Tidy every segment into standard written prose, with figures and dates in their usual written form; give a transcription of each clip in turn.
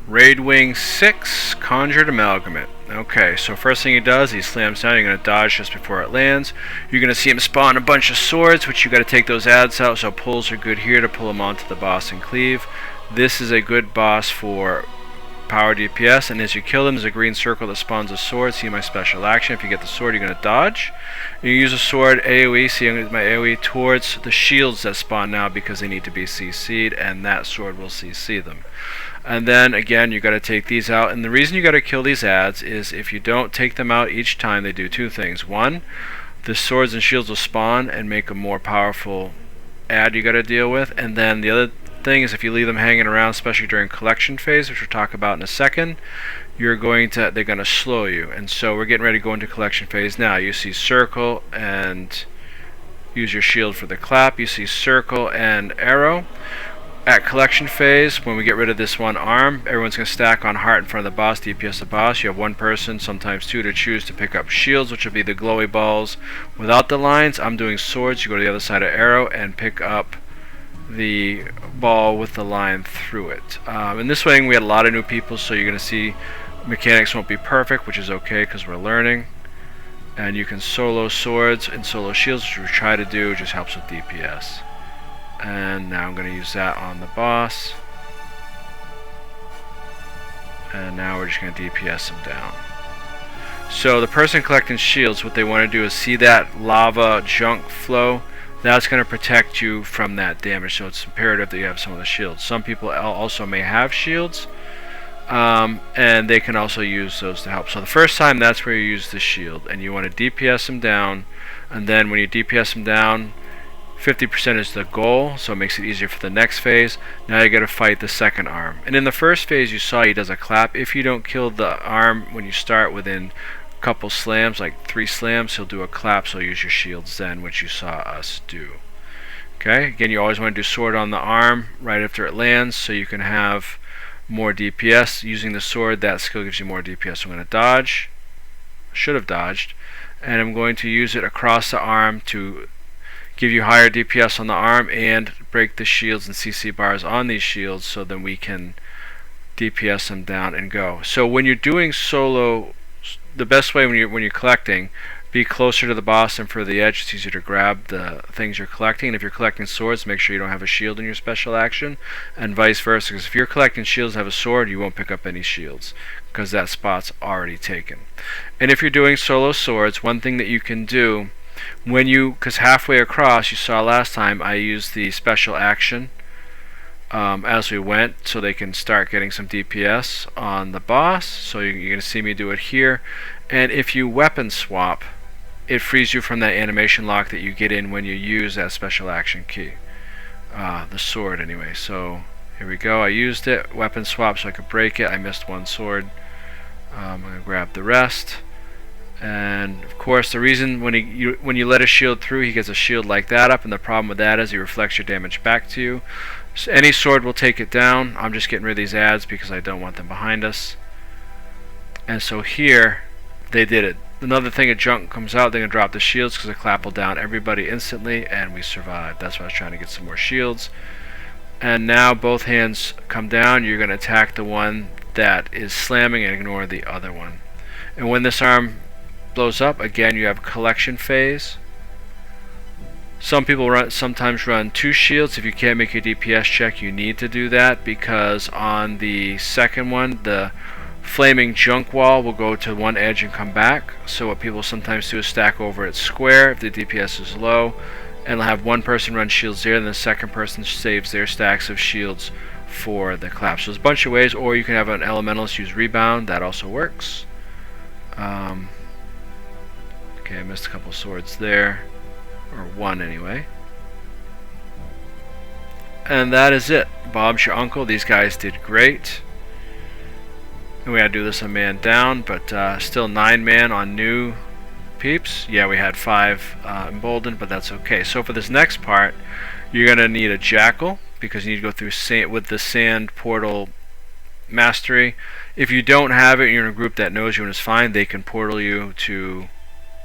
Raid Wing 6, Conjured Amalgamate. Okay, so first thing he does, he slams down. You're going to dodge just before it lands. You're going to see him spawn a bunch of swords, which you got to take those ads out. So pulls are good here to pull him onto the boss and cleave. This is a good boss for power DPS, and as you kill them, there's a green circle that spawns a sword. See my special action. If you get the sword, you're going to dodge. You use a sword AoE, see my AoE towards the shields that spawn now because they need to be CC'd, and that sword will CC them. And then again, you got to take these out, and the reason you got to kill these ads is if you don't take them out each time, they do two things. One, the swords and shields will spawn and make a more powerful ad you got to deal with, and then the other thing is if you leave them hanging around, especially during collection phase, which we'll talk about in a second, they're going to slow you. And so we're getting ready to go into collection phase now. You see circle and use your shield for the clap. You see circle and arrow. At collection phase, when we get rid of this one arm, everyone's going to stack on heart in front of the boss, DPS the boss. You have one person, sometimes two, to choose to pick up shields, which will be the glowy balls without the lines. I'm doing swords. You go to the other side of arrow and pick up the ball with the line through it. In this wing, we had a lot of new people, so you're going to see mechanics won't be perfect, which is okay because we're learning. And you can solo swords and solo shields, which we try to do, just helps with DPS. And now I'm going to use that on the boss. And now we're just going to DPS him down. So the person collecting shields, what they want to do is see that lava junk flow. That's going to protect you from that damage, so it's imperative that you have some of the shields. Some people also may have shields, and they can also use those to help. So the first time, that's where you use the shield, and you want to DPS them down, and then when you DPS them down, 50% is the goal, so it makes it easier for the next phase. Now you got to fight the second arm. And in the first phase, you saw he does a clap. If you don't kill the arm when you start within a couple slams, like 3 slams, he'll do a clap, so use your shields then, which you saw us do. Okay, again, you always want to do sword on the arm right after it lands, so you can have more DPS. Using the sword, that skill gives you more DPS. So I'm going to dodge. Should have dodged. And I'm going to use it across the arm to give you higher DPS on the arm and break the shields and CC bars on these shields, so then we can DPS them down and go. So when you're doing solo, the best way when you're collecting, be closer to the boss and for the edge. It's easier to grab the things you're collecting. And if you're collecting swords, make sure you don't have a shield in your special action, and vice versa, because if you're collecting shields and have a sword, you won't pick up any shields because that spot's already taken. And if you're doing solo swords, one thing that you can do because halfway across, you saw last time, I used the special action as we went, so they can start getting some DPS on the boss. So you're going to see me do it here. And if you weapon swap, it frees you from that animation lock that you get in when you use that special action key. The sword anyway. So here we go. I used it, weapon swap, so I could break it. I missed one sword. I'm going to grab the rest. And of course, the reason when you let a shield through, he gets a shield like that up, and the problem with that is he reflects your damage back to you. So any sword will take it down. I'm just getting rid of these ads because I don't want them behind us. And so here, they did it. Another thing, a junk comes out, they're going to drop the shields because the clap will down everybody instantly, and we survived. That's why I was trying to get some more shields. And now both hands come down. You're going to attack the one that is slamming and ignore the other one. And when this arm blows up, again, you have collection phase. Some people sometimes run 2 shields. If you can't make a DPS check, you need to do that, because on the second one, the flaming junk wall will go to one edge and come back. So what people sometimes do is stack over it square if the DPS is low, and they'll have one person run shields there, and the second person saves their stacks of shields for the clap. So there's a bunch of ways, or you can have an elementalist use rebound. That also works. Okay, I missed a couple swords there, or one anyway. And that is it. Bob's your uncle. These guys did great. And we had to do this a man down, but still 9 man on new peeps. Yeah, we had 5 emboldened, but that's okay. So for this next part, you're going to need a jackal, because you need to go through with the sand portal mastery. If you don't have it, you're in a group that knows you and is fine, they can portal you to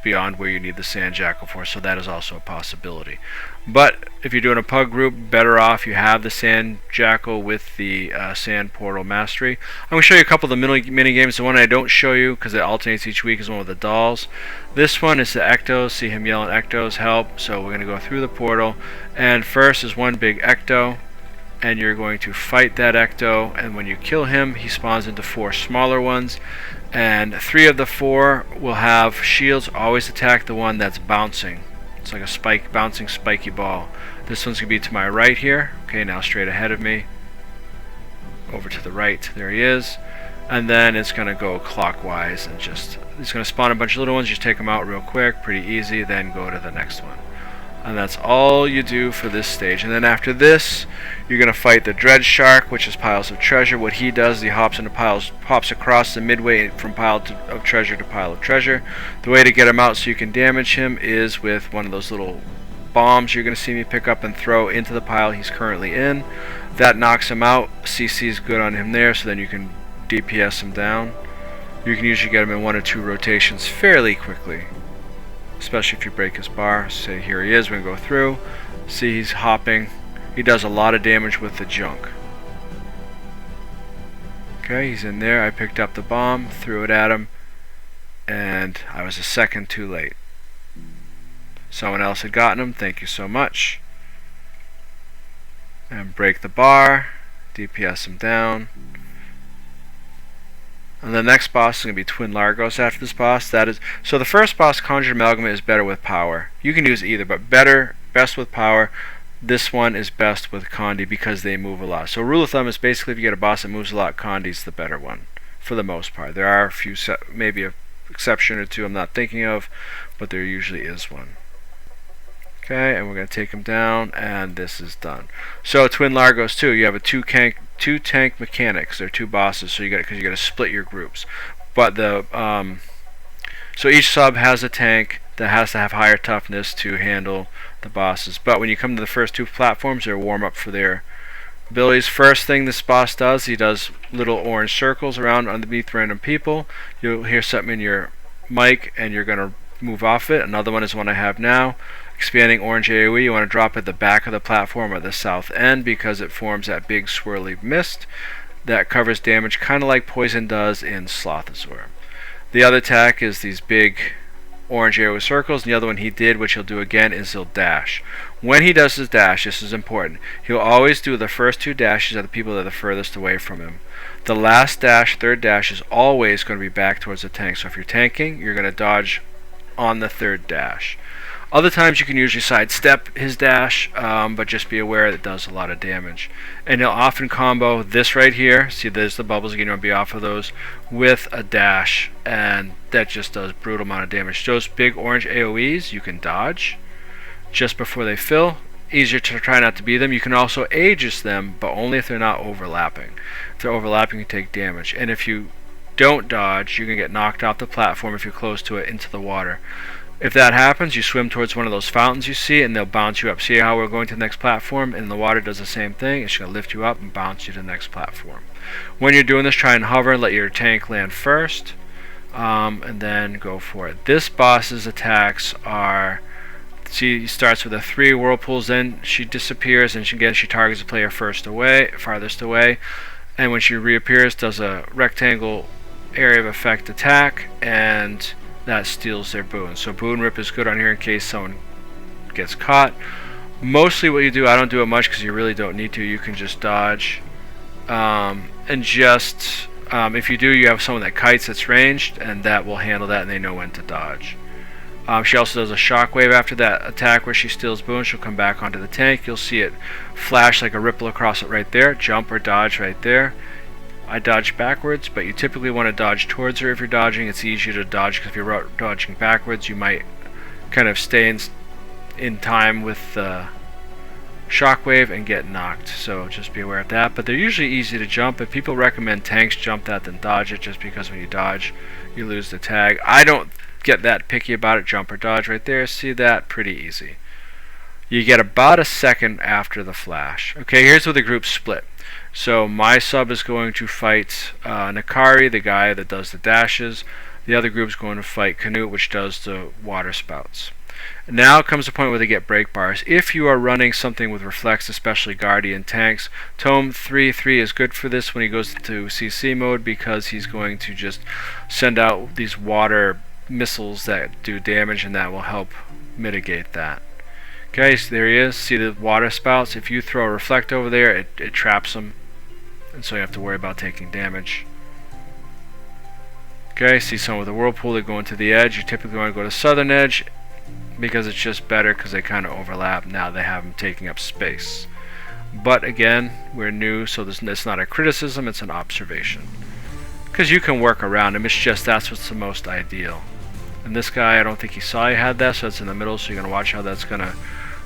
beyond where you need the sand jackal for, so that is also a possibility. But if you're doing a pug group, better off you have the sand jackal with the sand portal mastery. I'm going to show you a couple of the mini games. The one I don't show you because it alternates each week is one with the dolls. This one is the ectos. See him yelling ectos, help. So we're going to go through the portal, and first is one big ecto, and you're going to fight that ecto, and when you kill him, he spawns into 4 smaller ones, and 3 of the 4 will have shields. Always attack the one that's bouncing. It's like a bouncing spiky ball. This one's going to be to my right here. Okay, now straight ahead of me. Over to the right. There he is. And then it's going to go clockwise, and it's going to spawn a bunch of little ones. Just take them out real quick. Pretty easy. Then go to the next one. And that's all you do for this stage. And then after this, you're going to fight the Dread Shark, which is piles of treasure. What he does is he hops across the midway from pile of treasure to pile of treasure. The way to get him out so you can damage him is with one of those little bombs you're going to see me pick up and throw into the pile he's currently in. That knocks him out. CC is good on him there, so then you can DPS him down. You can usually get him in 1 or 2 rotations fairly quickly, especially if you break his bar. Say here he is, we're going to go through. See, he's hopping. He does a lot of damage with the junk. Okay, he's in there. I picked up the bomb, threw it at him, and I was a second too late. Someone else had gotten him. Thank you so much. And break the bar, DPS him down. And the next boss is going to be Twin Largos after this boss. So the first boss, Conjured Amalgamate, is better with power. You can use either, but best with power. This one is best with Condi because they move a lot. So rule of thumb is basically if you get a boss that moves a lot, Condi's the better one for the most part. There are a few, maybe an exception or 2 I'm not thinking of, but there usually is one. Okay, and we're going to take him down, and this is done. So Twin Largos 2, you have a 2 tank mechanics. They're 2 bosses, so you got to split your groups. But so each sub has a tank that has to have higher toughness to handle the bosses. But when you come to the first 2 platforms, they're warm up for their abilities. First thing this boss does, he does little orange circles around underneath random people. You'll hear something in your mic, and you're going to move off it. Another one is one I have now. Expanding orange AoE, you want to drop at the back of the platform or the south end because it forms that big swirly mist that covers damage, kind of like poison does in Slothazor. The other attack is these big orange AoE circles, and the other one he did, which he'll do again, is he'll dash. When he does his dash, this is important, he'll always do the first 2 dashes at the people that are the furthest away from him. The last dash, 3rd dash, is always going to be back towards the tank. So if you're tanking, you're going to dodge on the 3rd dash. Other times you can usually sidestep his dash, but just be aware that it does a lot of damage. And he'll often combo this right here, see there's the bubbles again, you'll be off of those, with a dash, and that just does brutal amount of damage. Those big orange AoEs you can dodge just before they fill. Easier to try not to be them. You can also Aegis them, but only if they're not overlapping. If they're overlapping, you take damage. And if you don't dodge, you can get knocked off the platform if you're close to it into the water. If that happens, you swim towards one of those fountains you see, and they'll bounce you up. See how we're going to the next platform, and the water does the same thing. It's going to lift you up and bounce you to the next platform. When you're doing this, try and hover and let your tank land first, and then go for it. This boss's attacks are, she starts with 3 whirlpools, then she disappears, and she targets the player farthest away, and when she reappears, does a rectangle area of effect attack, and that steals their boon. So boon rip is good on here in case someone gets caught. Mostly what you do, I don't do it much because you really don't need to. You can just dodge, and just if you do, you have someone that kites that's ranged, and that will handle that, and they know when to dodge. She also does a shockwave after that attack where she steals boon. She'll come back onto the tank. You'll see it flash like a ripple across it right there. Jump or dodge right there. I dodge backwards, but you typically want to dodge towards her if you're dodging. It's easier to dodge because if you're dodging backwards, you might kind of stay in time with the shockwave and get knocked. So just be aware of that. But they're usually easy to jump. If people recommend tanks jump that than dodge it, just because when you dodge, you lose the tag. I don't get that picky about it. Jump or dodge right there. See that? Pretty easy. You get about a second after the flash. Okay, here's where the groups split. So my sub is going to fight Nakari, the guy that does the dashes. The other group's going to fight Canute, which does the water spouts. Now comes the point where they get break bars. If you are running something with reflex, especially Guardian tanks, Tome 3-3 is good for this when he goes to CC mode, because he's going to just send out these water missiles that do damage, and that will help mitigate that. Okay, so there he is. See the water spouts? If you throw a reflect over there, it traps them, and so you have to worry about taking damage. Okay, see someone with a whirlpool, they go into the edge. You typically want to go to southern edge, because it's just better because they kind of overlap. Now they have them taking up space. But again, we're new, so it's not a criticism, it's an observation. Because you can work around them, it's just that's what's the most ideal. And this guy, I don't think he saw he had that, so it's in the middle, so you're going to watch how that's going to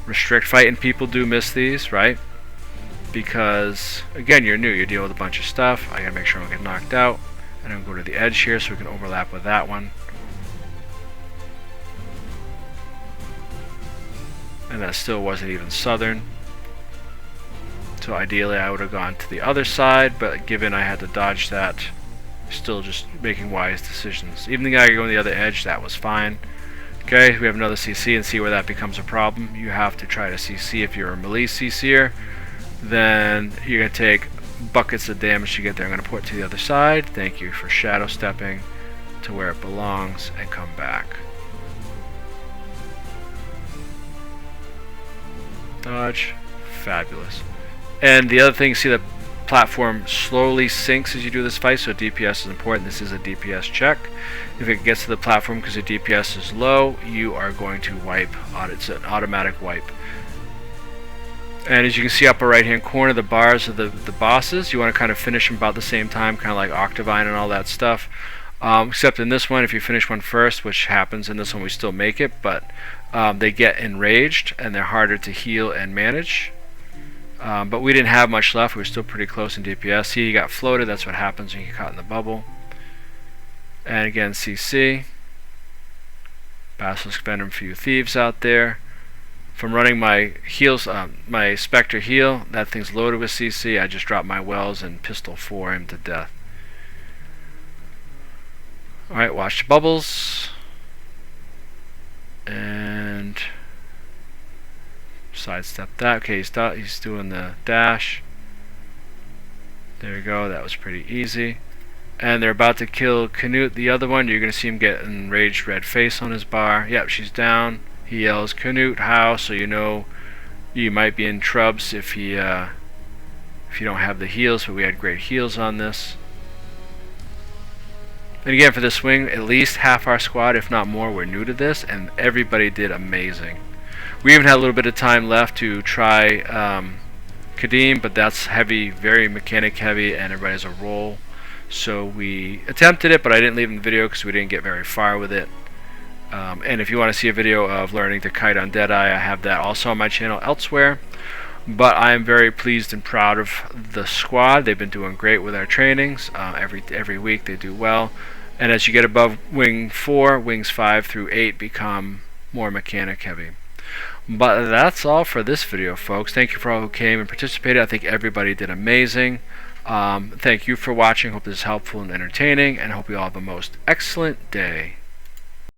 restrict fight. And people do miss these, right? Because, again, you're new, you deal with a bunch of stuff. I got to make sure I don't get knocked out. And I'm going to go to the edge here so we can overlap with that one. And that still wasn't even southern. So ideally I would have gone to the other side, but given I had to dodge that, still just making wise decisions. Even the guy going to the other edge, that was fine. Okay, we have another CC, and see where that becomes a problem. You have to try to CC if you're a melee CC'er. Then you're going to take buckets of damage to get there. I'm going to put it to the other side. Thank you for shadow stepping to where it belongs and come back. Dodge. Fabulous. And the other thing, see the platform slowly sinks as you do this fight, so DPS is important. This is a DPS check. If it gets to the platform because the DPS is low, you are going to wipe. It's an automatic wipe. And as you can see upper right hand corner, the bars are the bosses. You want to kind of finish them about the same time, kind of like Octavine and all that stuff. Except in this one, if you finish one first, which happens in this one, we still make it, but they get enraged and they're harder to heal and manage. But we didn't have much left. We were still pretty close in DPS. See, you got floated. That's what happens when you get caught in the bubble. And again, CC. Basilisk Venom for you thieves out there. From running my heals, my Spectre heal, that thing's loaded with CC. I just dropped my wells and pistol 4 him to death. Alright, watch the bubbles. And sidestep that. Okay, he's doing the dash. There you go, that was pretty easy. And they're about to kill Canute, the other one. You're going to see him get an enraged red face on his bar. Yep, she's down. He yells, Canute, how? So you know you might be in trubs if you don't have the heals, but we had great heals on this. And again, for this swing, at least half our squad, if not more, were new to this, and everybody did amazing. We even had a little bit of time left to try Kadim, but that's heavy, very mechanic heavy, and everybody has a roll. So we attempted it, but I didn't leave in the video because we didn't get very far with it. And if you want to see a video of learning to kite on Deadeye, I have that also on my channel elsewhere. But I am very pleased and proud of the squad. They've been doing great with our trainings. Every week they do well. And as you get above wing 4, wings 5 through 8 become more mechanic heavy. But that's all for this video, folks. Thank you for all who came and participated. I think everybody did amazing. Thank you for watching. Hope this is helpful and entertaining, and hope you all have the most excellent day.